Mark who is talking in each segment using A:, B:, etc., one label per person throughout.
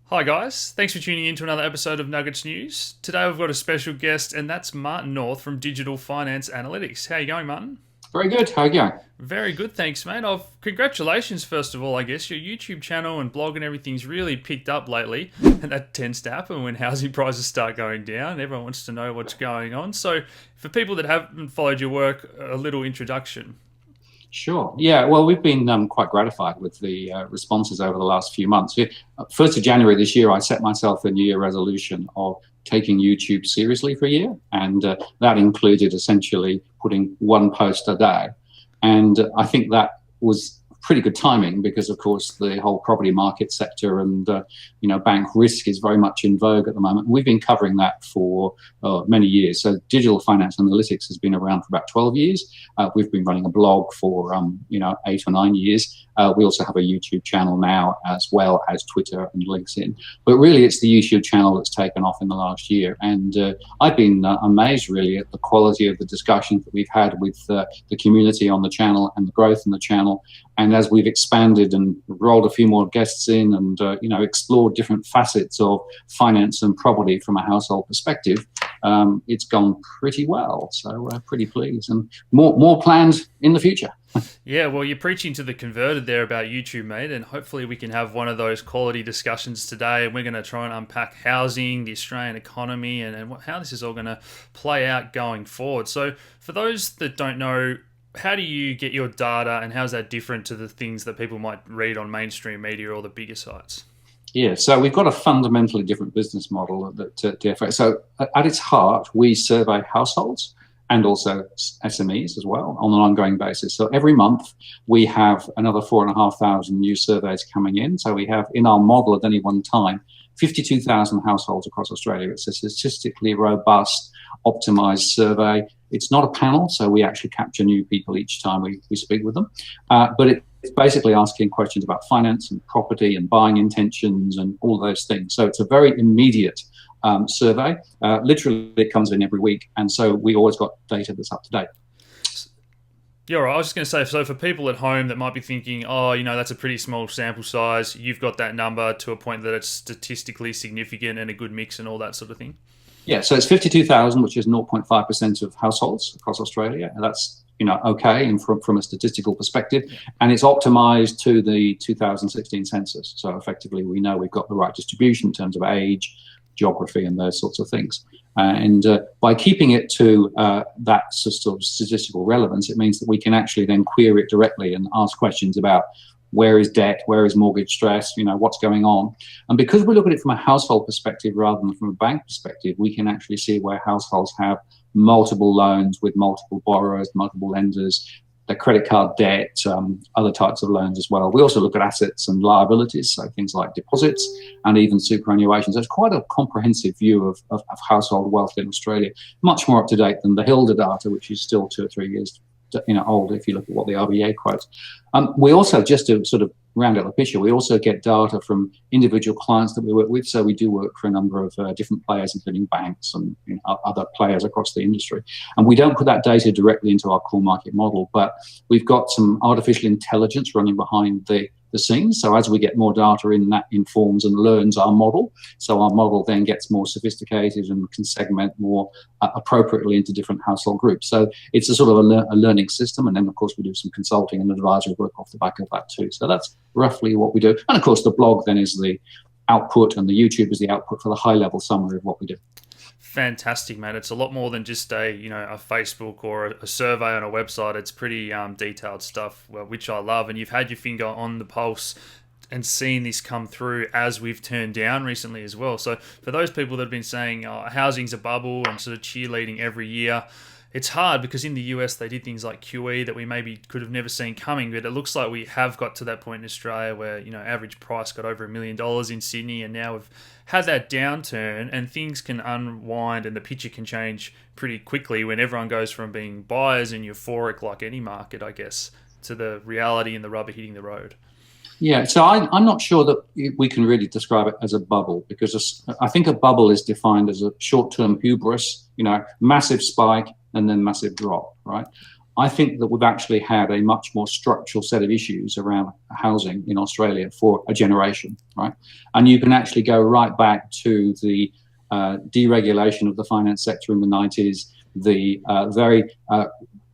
A: Hi, guys. Thanks for tuning in to another episode of Nuggets News. Today we've got a special guest, and that's Martin North from Digital Finance Analytics. How you going, Martin?
B: Very good. How are you going?
A: Very good, thanks, mate. Congratulations, first of all, I guess. Your YouTube channel and blog and everything's really picked up lately, and that tends to happen when housing prices start going down. Everyone wants to know what's going on. So, for people that haven't followed your work, a little introduction.
B: Sure. Yeah. Well, we've been quite gratified with the responses over the last few months. 1st of January this year, I set myself a New Year resolution of taking YouTube seriously for a year, and that included essentially putting one post a day. And I think that was pretty good timing because, of course, the whole property market sector and bank risk is very much in vogue at the moment. We've been covering that for many years. So Digital Finance Analytics has been around for about 12 years. We've been running a blog for 8 or 9 years. We also have a YouTube channel now, as well as Twitter and LinkedIn. But really, it's the YouTube channel that's taken off in the last year. And I've been amazed, really, at the quality of the discussions that we've had with the community on the channel and the growth in the channel. And as we've expanded and rolled a few more guests in and explored different facets of finance and property from a household perspective, it's gone pretty well. So we're pretty pleased, and more planned in the future.
A: Yeah, well, you're preaching to the converted there about YouTube, mate, and hopefully we can have one of those quality discussions today. And we're going to try and unpack housing, the Australian economy, and how this is all going to play out going forward. So, for those that don't know, how do you get your data, and how's that different to the things that people might read on mainstream media or the bigger sites?
B: Yeah, so we've got a fundamentally different business model that DFA. So at its heart, we survey households and also SMEs as well on an ongoing basis. So every month we have another 4,500 new surveys coming in. So we have in our model at any one time 52,000 households across Australia. It's a statistically robust, optimized survey. It's not a panel, so we actually capture new people each time we speak with them. But it's basically asking questions about finance and property and buying intentions and all those things. So it's a very immediate survey. Literally, it comes in every week, and so we always got data that's up to date.
A: Yeah, right. I was just going to say, so for people at home that might be thinking, oh, that's a pretty small sample size, you've got that number to a point that it's statistically significant and a good mix and all that sort of thing.
B: Yeah, so it's 52,000, which is 0.5% of households across Australia, and that's okay, and from a statistical perspective, and it's optimized to the 2016 census. So effectively, we know we've got the right distribution in terms of age, geography, and those sorts of things. And by keeping it to that sort of statistical relevance, it means that we can actually then query it directly and ask questions about where is debt, where is mortgage stress, what's going on. And because we look at it from a household perspective rather than from a bank perspective, we can actually see where households have multiple loans with multiple borrowers, multiple lenders, their credit card debt, other types of loans as well. We also look at assets and liabilities, so things like deposits and even superannuation. So it's quite a comprehensive view of household wealth in Australia, much more up to date than the HILDA data, which is still 2 or 3 years old if you look at what the RBA quotes. We also, just to sort of round out the picture, we also get data from individual clients that we work with. So we do work for a number of different players, including banks and other players across the industry. And we don't put that data directly into our core market model, but we've got some artificial intelligence running behind the scenes. So as we get more data in, that informs and learns our model. So our model then gets more sophisticated and can segment more appropriately into different household groups. So it's a sort of a learning system. And then, of course, we do some consulting and advisory work off the back of that too. So that's roughly what we do. And of course, the blog then is the output, and the YouTube is the output for the high-level summary of what we do.
A: Fantastic, man. It's a lot more than just a Facebook or a survey on a website. It's pretty detailed stuff, which I love. And you've had your finger on the pulse and seen this come through as we've turned down recently as well. So for those people that have been saying housing's a bubble and sort of cheerleading every year, it's hard because in the US they did things like QE that we maybe could have never seen coming, but it looks like we have got to that point in Australia where average price got over $1 million in Sydney, and now we've had that downturn and things can unwind and the picture can change pretty quickly when everyone goes from being buyers and euphoric like any market, I guess, to the reality and the rubber hitting the road.
B: Yeah, so I'm not sure that we can really describe it as a bubble, because I think a bubble is defined as a short-term hubris, massive spike and then massive drop, right? I think that we've actually had a much more structural set of issues around housing in Australia for a generation, right? And you can actually go right back to the deregulation of the finance sector in the 90s, the very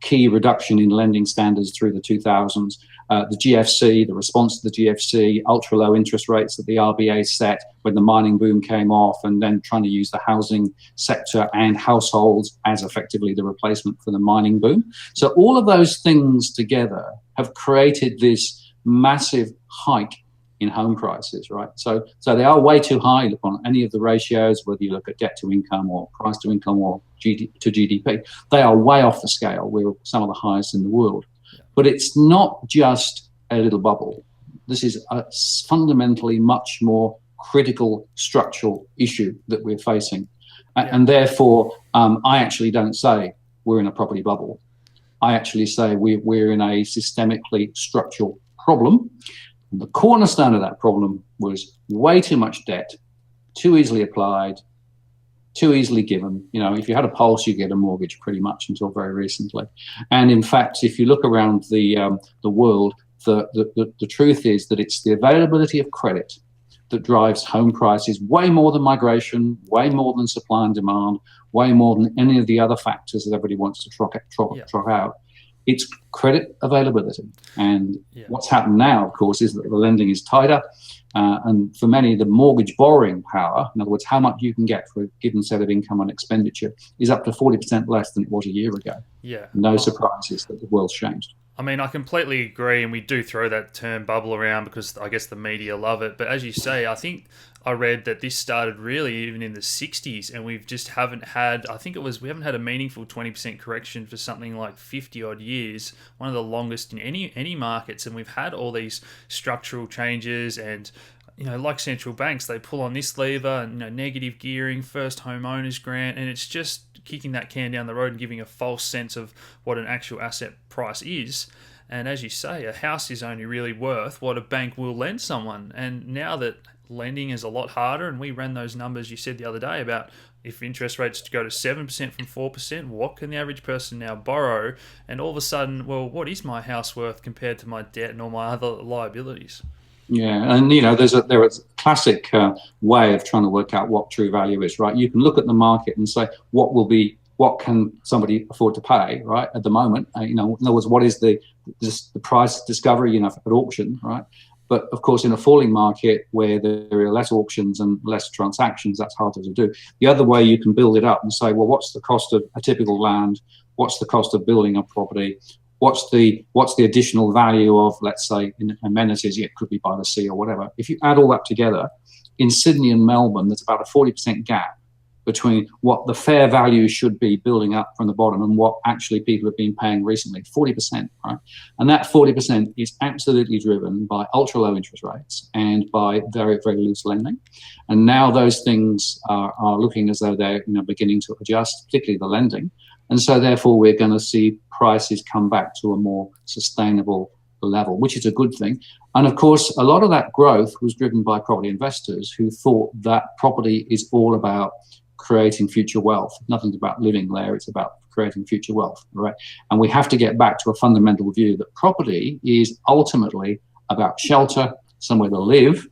B: key reduction in lending standards through the 2000s, the GFC, the response to the GFC, ultra low interest rates that the RBA set when the mining boom came off, and then trying to use the housing sector and households as effectively the replacement for the mining boom. So all of those things together have created this massive hike in home prices, right? So they are way too high. Look on any of the ratios, whether you look at debt to income or price to income or to GDP, they are way off the scale. We're some of the highest in the world. But it's not just a little bubble. This is a fundamentally much more critical structural issue that we're facing. And therefore, I actually don't say we're in a property bubble. I actually say we're in a systemically structural problem. And the cornerstone of that problem was way too much debt, too easily applied, too easily given. You know, if you had a pulse, you get a mortgage pretty much until very recently. And in fact, if you look around the world, the truth is that it's the availability of credit that drives home prices way more than migration, way more than supply and demand, way more than any of the other factors that everybody wants to trot out. It's credit availability. And what's happened now, of course, is that the lending is tighter. And for many, the mortgage borrowing power, in other words, how much you can get for a given set of income and expenditure, is up to 40% less than it was a year ago.
A: Yeah.
B: No surprises that the world's changed.
A: I mean, I completely agree, and we do throw that term bubble around because I guess the media love it. But as you say, I think I read that this started really even in the 60s, and we've just haven't had, we haven't had a meaningful 20% correction for something like 50 odd years, one of the longest in any markets. And we've had all these structural changes and, you know, like central banks, they pull on this lever and, you know, negative gearing, first home owners grant, and it's just kicking that can down the road and giving a false sense of what an actual asset price is. And as you say, a house is only really worth what a bank will lend someone. And now that lending is a lot harder, and we ran those numbers you said the other day about if interest rates go to 7% from 4%, what can the average person now borrow? And all of a sudden, well, what is my house worth compared to my debt and all my other liabilities?
B: Yeah, and you know, there is a classic way of trying to work out what true value is, right? You can look at the market and say, what can somebody afford to pay, right? At the moment, you know, in other words, what is the price discovery, you know, at auction, right? But of course, in a falling market where there are less auctions and less transactions, that's harder to do. The other way you can build it up and say, well, what's the cost of a typical land? What's the cost of building a property? What's the additional value of, let's say, in amenities? It could be by the sea or whatever. If you add all that together, in Sydney and Melbourne, there's about a 40% gap between what the fair value should be building up from the bottom and what actually people have been paying recently. 40%, right? And that 40% is absolutely driven by ultra low interest rates and by very, very loose lending. And now those things are looking as though they're, you know, beginning to adjust, particularly the lending. And so therefore we're going to see prices come back to a more sustainable level, which is a good thing. And of course, a lot of that growth was driven by property investors who thought that property is all about creating future wealth. Nothing about living there, it's about creating future wealth, right? And we have to get back to a fundamental view that property is ultimately about shelter, somewhere to live,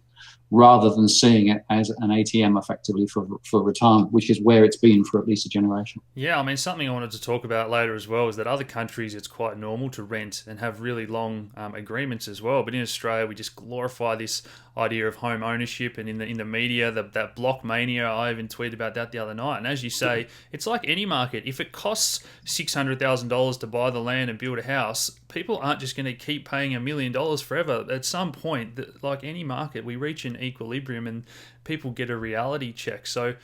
B: rather than seeing it as an ATM effectively for retirement, which is where it's been for at least a generation.
A: Yeah, I mean, something I wanted to talk about later as well is that other countries it's quite normal to rent and have really long agreements as well. But in Australia, we just glorify this idea of home ownership, and in the media, that block mania. I even tweeted about that the other night. And as you say, it's like any market. If it costs $600,000 to buy the land and build a house, people aren't just going to keep paying $1 million forever. At some point, like any market, we reach an equilibrium and people get a reality check. So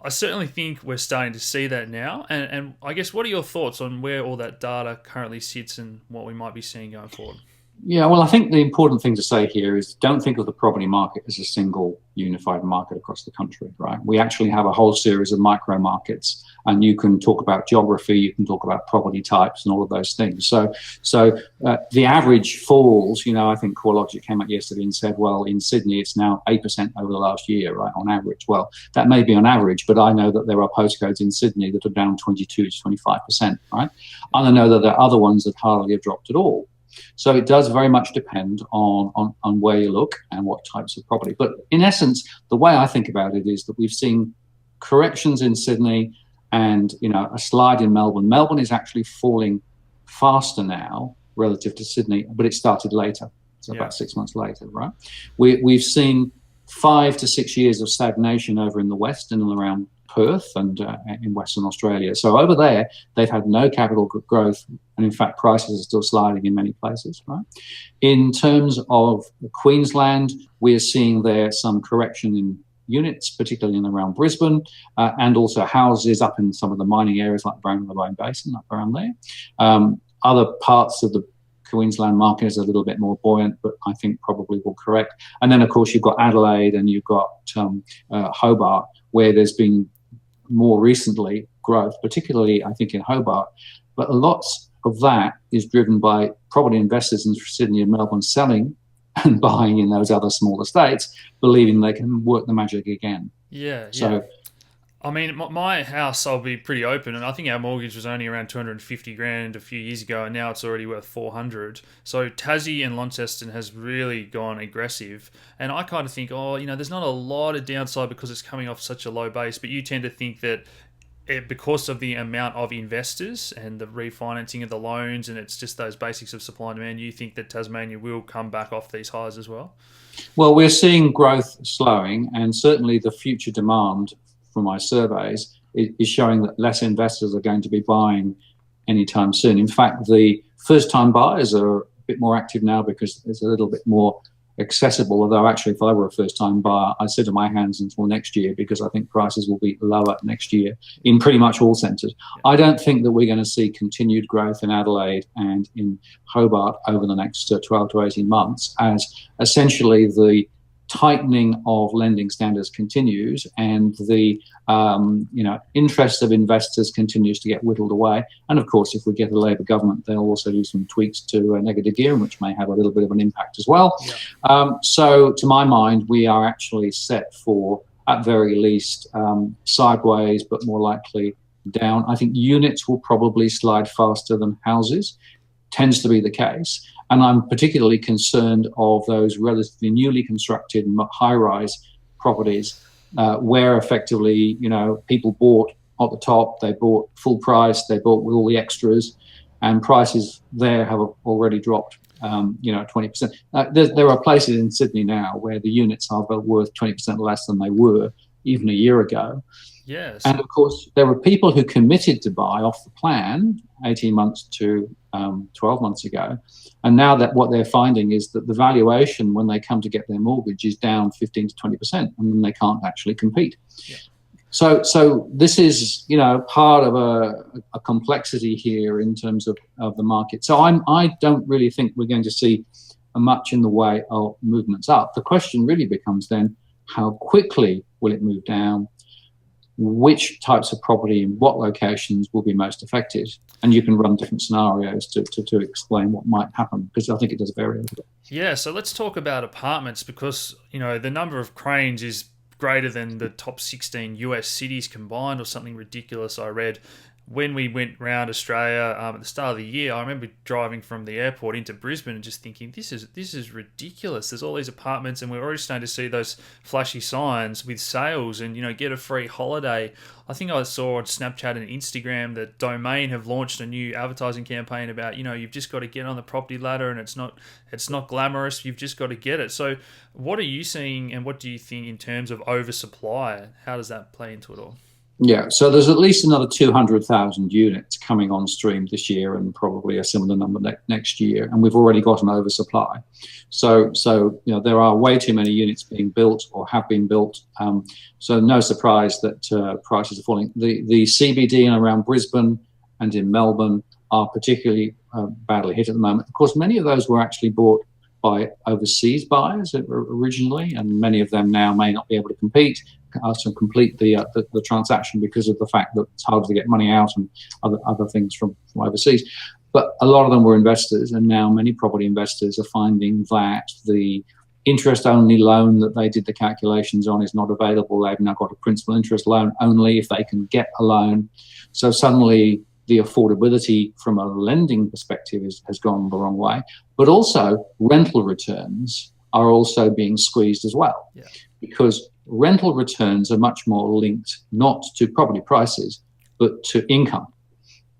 A: I certainly think we're starting to see that now. And I guess, what are your thoughts on where all that data currently sits and what we might be seeing going forward?
B: Yeah, well, I think the important thing to say here is don't think of the property market as a single unified market across the country, right? We actually have a whole series of micro markets, and you can talk about geography, you can talk about property types and all of those things. So the average falls, I think CoreLogic came out yesterday and said, well, in Sydney, it's now 8% over the last year, right, on average. Well, that may be on average, but I know that there are postcodes in Sydney that are down 22 to 25%, right? And I know that there are other ones that hardly have dropped at all. So it does very much depend on where you look and what types of property. But in essence, the way I think about it is that we've seen corrections in Sydney and a slide in Melbourne. Melbourne is actually falling faster now relative to Sydney, but it started later. So about 6 months later, right? We've seen 5 to 6 years of stagnation over in the west and around Perth and in Western Australia. So over there, they've had no capital growth, and in fact, prices are still sliding in many places. Right? In terms of Queensland, we're seeing there some correction in units, particularly in around Brisbane, and also houses up in some of the mining areas like Brownlow Basin, up around there. Other parts of the Queensland market is a little bit more buoyant, but I think probably will correct. And then, of course, you've got Adelaide and you've got Hobart, where there's been more recently growth, particularly I think in Hobart, but lots of that is driven by property investors in Sydney and Melbourne selling and buying in those other smaller states, believing they can work the magic again.
A: Yeah.
B: So,
A: I mean, my house, I'll be pretty open, and I think our mortgage was only around 250 grand a few years ago, and now it's already worth 400. So Tassie and Launceston has really gone aggressive, and I kind of think, there's not a lot of downside because it's coming off such a low base, but you tend to think that because of the amount of investors and the refinancing of the loans, and it's just those basics of supply and demand, you think that Tasmania will come back off these highs as well?
B: Well, we're seeing growth slowing, and certainly the future demand from my surveys is showing that less investors are going to be buying anytime soon. In fact, the first-time buyers are a bit more active now because it's a little bit more accessible, although actually if I were a first-time buyer, I'd sit on my hands until next year because I think prices will be lower next year in pretty much all centres. I don't think that we're going to see continued growth in Adelaide and in Hobart over the next 12 to 18 months as essentially the tightening of lending standards continues and the interest of investors continues to get whittled away. And of course, if we get a Labor government, they'll also do some tweaks to negative gearing, which may have a little bit of an impact as well. Yeah. So to my mind, we are actually set for, at very least, sideways, but more likely down. I think units will probably slide faster than houses, tends to be the case. And I'm particularly concerned of those relatively newly constructed high-rise properties where effectively, people bought at the top, they bought full price, they bought with all the extras, and prices there have already dropped, 20%. There are places in Sydney now where the units are worth 20% less than they were even a year ago.
A: Yes.
B: And of course, there were people who committed to buy off the plan 18 months to 12 months ago. And now that what they're finding is that the valuation when they come to get their mortgage is down 15 to 20%, and then they can't actually compete. Yeah. So this is, part of a complexity here in terms of the market. So I don't really think we're going to see much in the way of movements up. The question really becomes then, how quickly will it move down? Which types of property in what locations will be most affected? And you can run different scenarios to explain what might happen, because I think it does vary.
A: Yeah, so let's talk about apartments, because the number of cranes is greater than the top 16 US cities combined, or something ridiculous I read. When we went around Australia at the start of the year, I remember driving from the airport into Brisbane and just thinking, this is ridiculous. There's all these apartments, and we're already starting to see those flashy signs with sales and, get a free holiday. I think I saw on Snapchat and Instagram that Domain have launched a new advertising campaign about, you've just got to get on the property ladder, and it's not glamorous. You've just got to get it. So what are you seeing, and what do you think in terms of oversupply? How does that play into it all?
B: Yeah, so there's at least another 200,000 units coming on stream this year, and probably a similar number next year, and we've already got an oversupply. So there are way too many units being built or have been built. So no surprise that prices are falling. The CBD and around Brisbane and in Melbourne are particularly badly hit at the moment. Of course, many of those were actually bought by overseas buyers originally, and many of them now may not be able to complete the transaction because of the fact that it's harder to get money out and other things from overseas. But a lot of them were investors, and now many property investors are finding that the interest-only loan that they did the calculations on is not available. They've now got a principal interest loan only if they can get a loan. So suddenly the affordability from a lending perspective has gone the wrong way. But also rental returns are also being squeezed as well, because rental returns are much more linked not to property prices, but to income.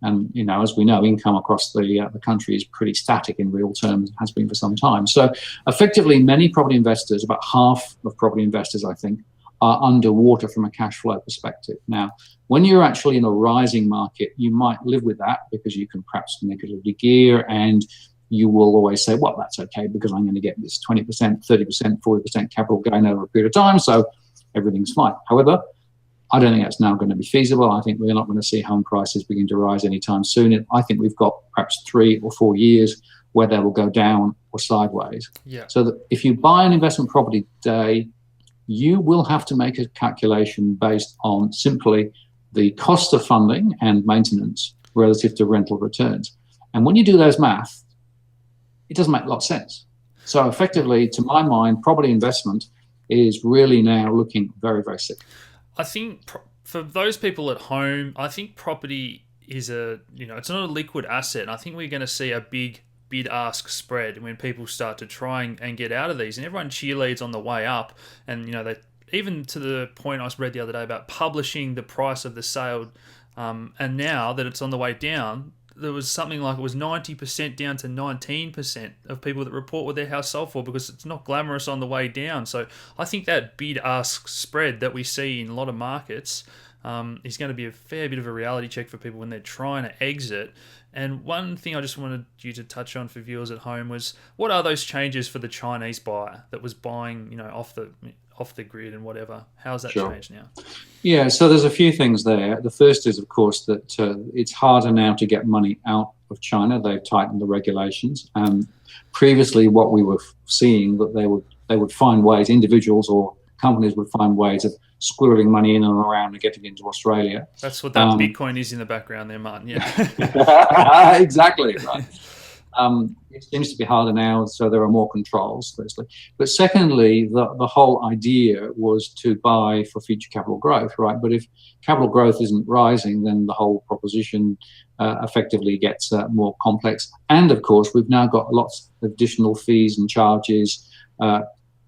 B: And, you know, as we know, income across the country is pretty static in real terms, has been for some time. So effectively, many property investors, about half of property investors, I think, are underwater from a cash flow perspective. Now, when you're actually in a rising market, you might live with that because you can perhaps negatively gear, and you will always say, well, that's okay because I'm going to get this 20%, 30%, 40% capital gain over a period of time, so everything's fine. However, I don't think that's now going to be feasible. I think we're not going to see home prices begin to rise anytime soon. I think we've got perhaps 3 or 4 years where they will go down or sideways. So that if you buy an investment property today, you will have to make a calculation based on simply the cost of funding and maintenance relative to rental returns. And when you do those math, it doesn't make a lot of sense. So effectively, to my mind, property investment is really now looking very, very sick.
A: I think for those people at home, I think property is it's not a liquid asset. And I think we're going to see a big bid-ask spread when people start to try and get out of these. And everyone cheerleads on the way up. And, they even to the point I read the other day about publishing the price of the sale. And now that it's on the way down, there was something like it was 90% down to 19% of people that report what their house sold for because it's not glamorous on the way down. So I think that bid-ask spread that we see in a lot of markets is going to be a fair bit of a reality check for people when they're trying to exit. And one thing I just wanted you to touch on for viewers at home was, what are those changes for the Chinese buyer that was buying, off the grid and whatever? How's that changed now?
B: Yeah, so there's a few things there. The first is, of course, that it's harder now to get money out of China. They've tightened the regulations. Previously, what we were seeing, that they would find ways, individuals or companies would find ways of squirreling money in and around and getting into Australia.
A: That's what that Bitcoin is in the background there, Martin. Yeah.
B: Exactly, right. It seems to be harder now, so there are more controls, firstly. But secondly, the whole idea was to buy for future capital growth, right? But if capital growth isn't rising, then the whole proposition effectively gets more complex. And, of course, we've now got lots of additional fees and charges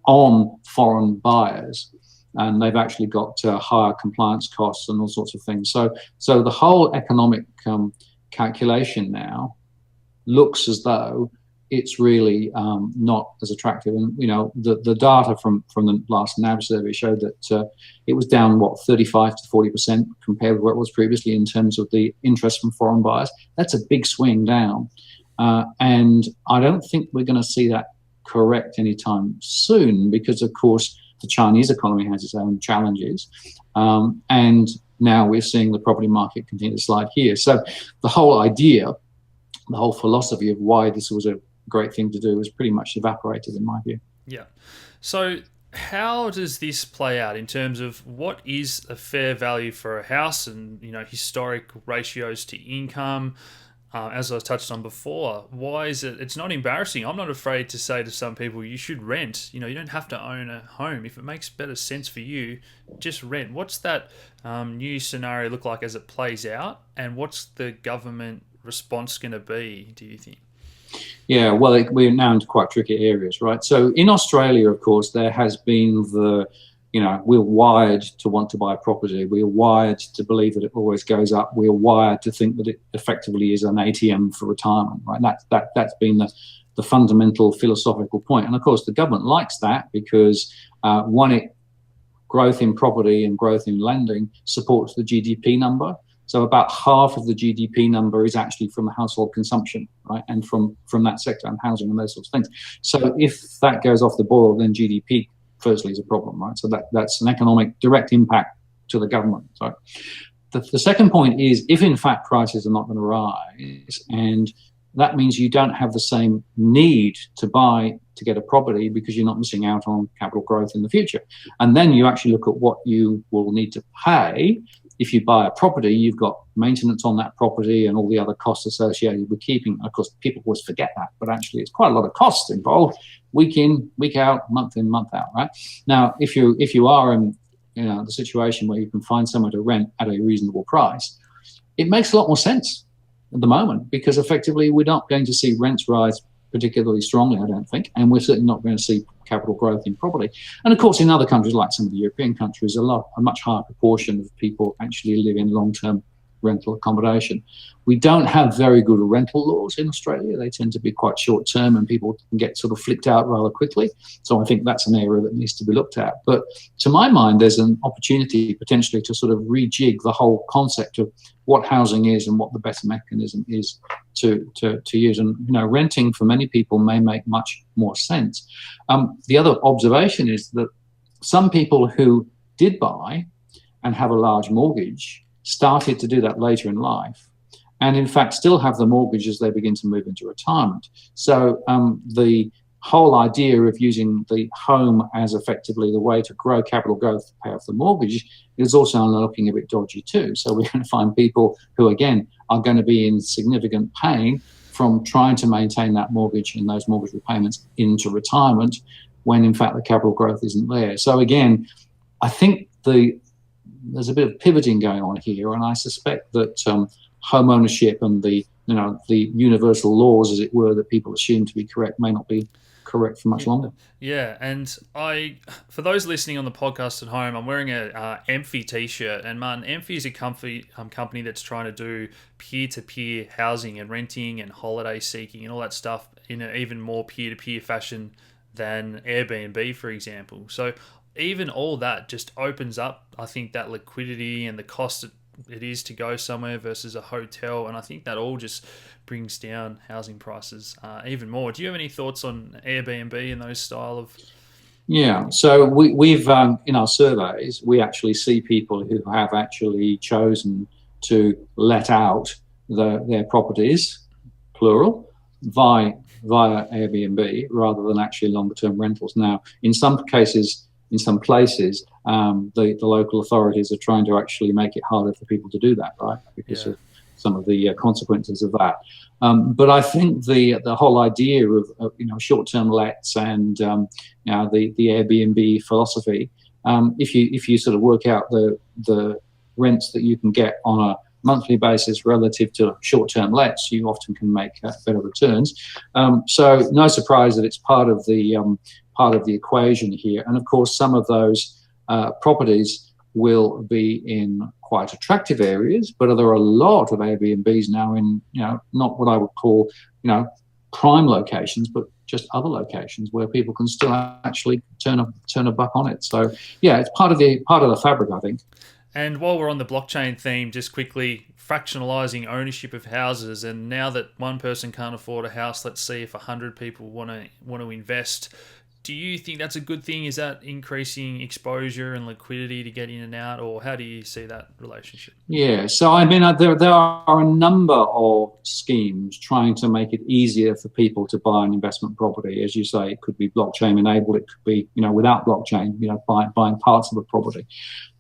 B: on foreign buyers. And they've actually got higher compliance costs and all sorts of things. So the whole economic calculation now looks as though it's really not as attractive. And, the data from the last NAB survey showed that it was down, 35 to 40% compared with what it was previously in terms of the interest from foreign buyers. That's a big swing down. And I don't think we're going to see that correct anytime soon because, of course, the Chinese economy has its own challenges. And now we're seeing the property market continue to slide here. So the whole idea, the whole philosophy of why this was a great thing to do was pretty much evaporated in my view.
A: Yeah. So how does this play out in terms of what is a fair value for a house and, historic ratios to income? As I touched on before, why is it? It's not embarrassing. I'm not afraid to say to some people, you should rent. You don't have to own a home. If it makes better sense for you, just rent. What's that new scenario look like as it plays out? And what's the government response going to be, do you think?
B: Yeah, well, we're now into quite tricky areas, right? So in Australia, of course, there has been we're wired to want to buy property. We're wired to believe that it always goes up. We're wired to think that it effectively is an ATM for retirement, right? That's been the fundamental philosophical point. And of course, the government likes that because growth in property and growth in lending supports the GDP number. So about half of the GDP number is actually from the household consumption, right? And from that sector and housing and those sorts of things. So if that goes off the boil, then GDP firstly is a problem, right? So that's an economic direct impact to the government. So the second point is, if in fact prices are not going to rise, and that means you don't have the same need to buy to get a property because you're not missing out on capital growth in the future. And then you actually look at what you will need to pay. If you buy a property, you've got maintenance on that property and all the other costs associated with keeping. Of course, people always forget that, but actually it's quite a lot of costs involved, week in, week out, month in, month out, right? Now, if you are in the situation where you can find somewhere to rent at a reasonable price, it makes a lot more sense at the moment, because effectively we're not going to see rents rise particularly strongly, I don't think, and we're certainly not going to see capital growth in property. And of course, in other countries, like some of the European countries, a much higher proportion of people actually live in long-term rental accommodation. We don't have very good rental laws in Australia. They tend to be quite short-term, and people can get sort of flicked out rather quickly. So I think that's an area that needs to be looked at. But to my mind, there's an opportunity potentially to sort of rejig the whole concept of what housing is and what the better mechanism is to use. And renting for many people may make much more sense. The other observation is that some people who did buy and have a large mortgage started to do that later in life, and in fact still have the mortgage as they begin to move into retirement. So the whole idea of using the home as effectively the way to grow capital growth to pay off the mortgage is also looking a bit dodgy too. So we're going to find people who, again, are going to be in significant pain from trying to maintain that mortgage and those mortgage repayments into retirement when in fact the capital growth isn't there. So again, I think there's a bit of pivoting going on here, and I suspect that home ownership and the universal laws, as it were, that people assume to be correct may not be correct for much longer.
A: Yeah, and for those listening on the podcast at home, I'm wearing a Amphi t-shirt, and man, Amphi is a company that's trying to do peer-to-peer housing and renting and holiday seeking and all that stuff in an even more peer-to-peer fashion than Airbnb, for example. So even all that just opens up, I think, that liquidity and the cost it is to go somewhere versus a hotel, and I think that all just brings down housing prices even more. Do you have any thoughts on Airbnb and those style of?
B: Yeah, so we've in our surveys, we actually see people who have actually chosen to let out their properties, plural, via Airbnb rather than actually longer term rentals. Now, in some cases, in some places, the local authorities are trying to actually make it harder for people to do that, right? Because of some of the consequences of that. But I think the whole idea of short-term lets and the Airbnb philosophy, if you sort of work out the rents that you can get on a monthly basis relative to short-term lets, you often can make better returns. So no surprise that it's part of the equation here. And of course, some of those properties will be in quite attractive areas, but there are a lot of Airbnbs now in, not what I would call, prime locations, but just other locations where people can still actually turn a buck on it. So yeah, it's part of the fabric, I think.
A: And while we're on the blockchain theme, just quickly, fractionalizing ownership of houses, and now that one person can't afford a house, let's see if 100 people want to invest. Do you think that's a good thing? Is that increasing exposure and liquidity to get in and out, or how do you see that relationship?
B: Yeah, so I mean, there are a number of schemes trying to make it easier for people to buy an investment property. As you say, it could be blockchain enabled, it could be, without blockchain, buying parts of a property.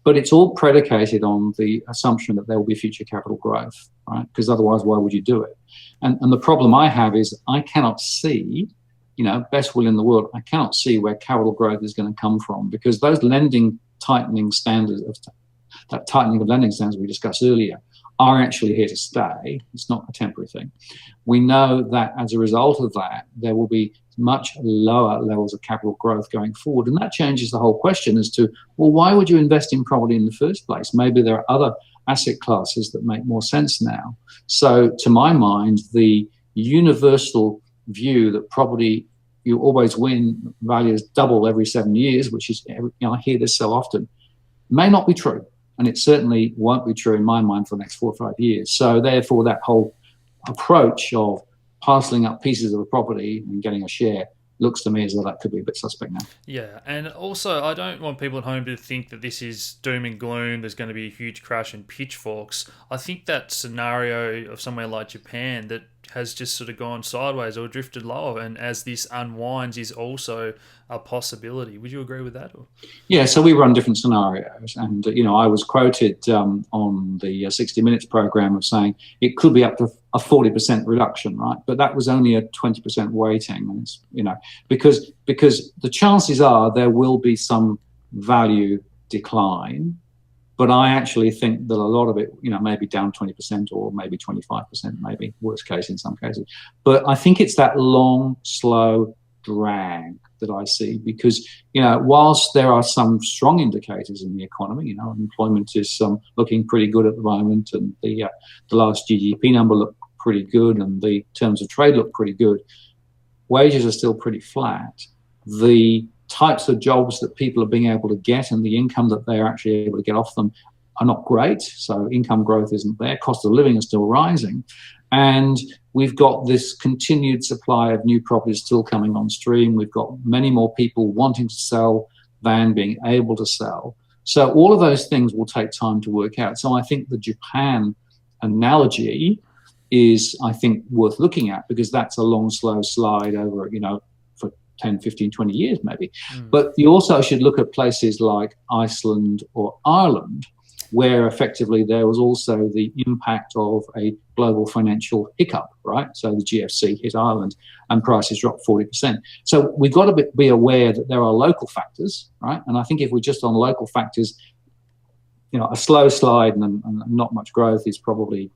B: But it's all predicated on the assumption that there will be future capital growth, right? Because otherwise, why would you do it? And the problem I have is I cannot see, best will in the world, I cannot see where capital growth is going to come from, because those tightening standards, that tightening of lending standards we discussed earlier, are actually here to stay. It's not a temporary thing. We know that as a result of that, there will be much lower levels of capital growth going forward. And that changes the whole question as to, well, why would you invest in property in the first place? Maybe there are other asset classes that make more sense now. So to my mind, the universal view that property, you always win, values double every 7 years, which is, I hear this so often, may not be true. And it certainly won't be true in my mind for the next 4 or 5 years. So therefore, that whole approach of parceling up pieces of a property and getting a share looks to me as though that could be a bit suspect now.
A: Yeah, and also I don't want people at home to think that this is doom and gloom. There's going to be a huge crash and pitchforks. I think that scenario of somewhere like Japan that has just sort of gone sideways or drifted lower, and as this unwinds, is also a possibility. Would you agree with that? Or?
B: Yeah, so we run different scenarios, and I was quoted on the 60 Minutes program of saying it could be up to a 40% reduction, right? But that was only a 20% weighting, and it's, because the chances are there will be some value decline. But I actually think that a lot of it, maybe down 20% or maybe 25%, maybe worst case in some cases. But I think it's that long, slow drag that I see, because, whilst there are some strong indicators in the economy, employment is looking pretty good at the moment, and the last GDP number looked pretty good, and the terms of trade look pretty good. Wages are still pretty flat. The types of jobs that people are being able to get and the income that they're actually able to get off them are not great. So income growth isn't there. Cost of living is still rising. And we've got this continued supply of new properties still coming on stream. We've got many more people wanting to sell than being able to sell. So all of those things will take time to work out. So I think the Japan analogy is, I think, worth looking at, because that's a long, slow slide over, for 10, 15, 20 years maybe. But you also should look at places like Iceland or Ireland, where effectively there was also the impact of a global financial hiccup, right? So the GFC hit Ireland and prices dropped 40%. So we've got to be aware that there are local factors, right? And I think if we're just on local factors, a slow slide and not much growth is probably,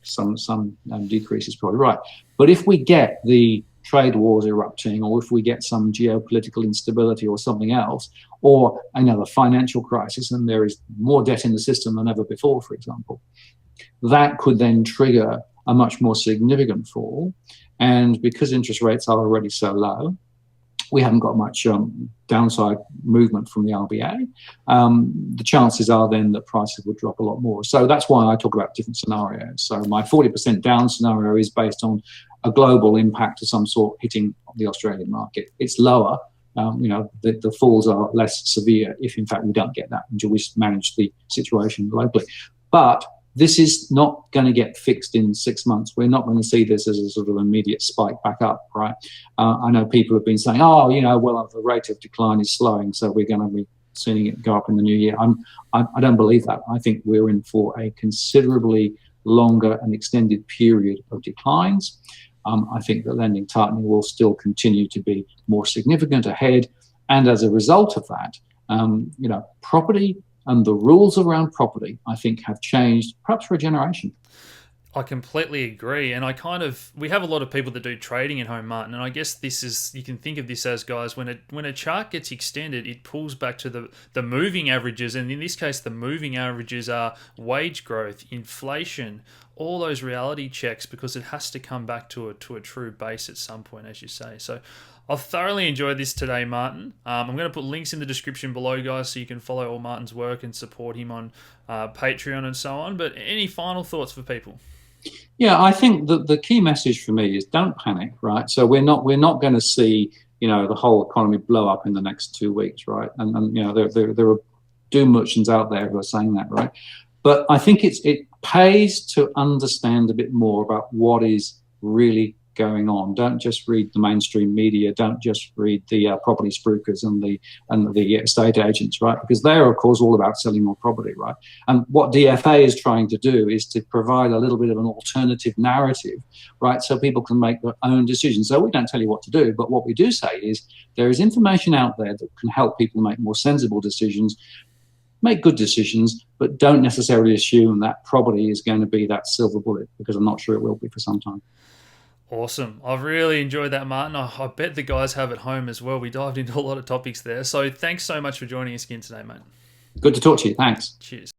B: some decrease is probably right. But if we get the trade wars erupting, or if we get some geopolitical instability or something else, or another financial crisis, and there is more debt in the system than ever before, for example, that could then trigger a much more significant fall. And because interest rates are already so low, we haven't got much downside movement from the RBA. The chances are then that prices will drop a lot more. So that's why I talk about different scenarios. So my 40% down scenario is based on a global impact of some sort hitting the Australian market. It's lower. The falls are less severe if, in fact, we don't get that until we manage the situation locally. But this is not going to get fixed in 6 months. We're not going to see this as a sort of immediate spike back up, right? I know people have been saying, the rate of decline is slowing, so we're going to be seeing it go up in the new year. I don't believe that. I think we're in for a considerably longer and extended period of declines. I think that lending tightening will still continue to be more significant ahead. And as a result of that, property and the rules around property, I think, have changed perhaps for a generation.
A: I completely agree. And we have a lot of people that do trading at home, Martin. And I guess you can think of this as, guys, when a chart gets extended, it pulls back to the moving averages. And in this case, the moving averages are wage growth, inflation, all those reality checks, because it has to come back to a true base at some point, as you say. So I've thoroughly enjoyed this today, Martin. I'm going to put links in the description below, guys, so you can follow all Martin's work and support him on Patreon and so on. But any final thoughts for people?
B: Yeah, I think the key message for me is don't panic, right? So we're not going to see the whole economy blow up in the next 2 weeks, right? And there are doom merchants out there who are saying that, right? But I think it pays to understand a bit more about what is really going on. Don't just read the mainstream media. Don't just read the property spruikers and the estate agents, right? Because they're, of course, all about selling more property, right? And what DFA is trying to do is to provide a little bit of an alternative narrative, right? So people can make their own decisions. So we don't tell you what to do, but what we do say is there is information out there that can help people make more sensible decisions, make good decisions, but don't necessarily assume that property is going to be that silver bullet, because I'm not sure it will be for some time.
A: Awesome. I've really enjoyed that, Martin. I bet the guys have at home as well. We dived into a lot of topics there. So thanks so much for joining us again today, mate.
B: Good to talk to you. Thanks.
A: Cheers.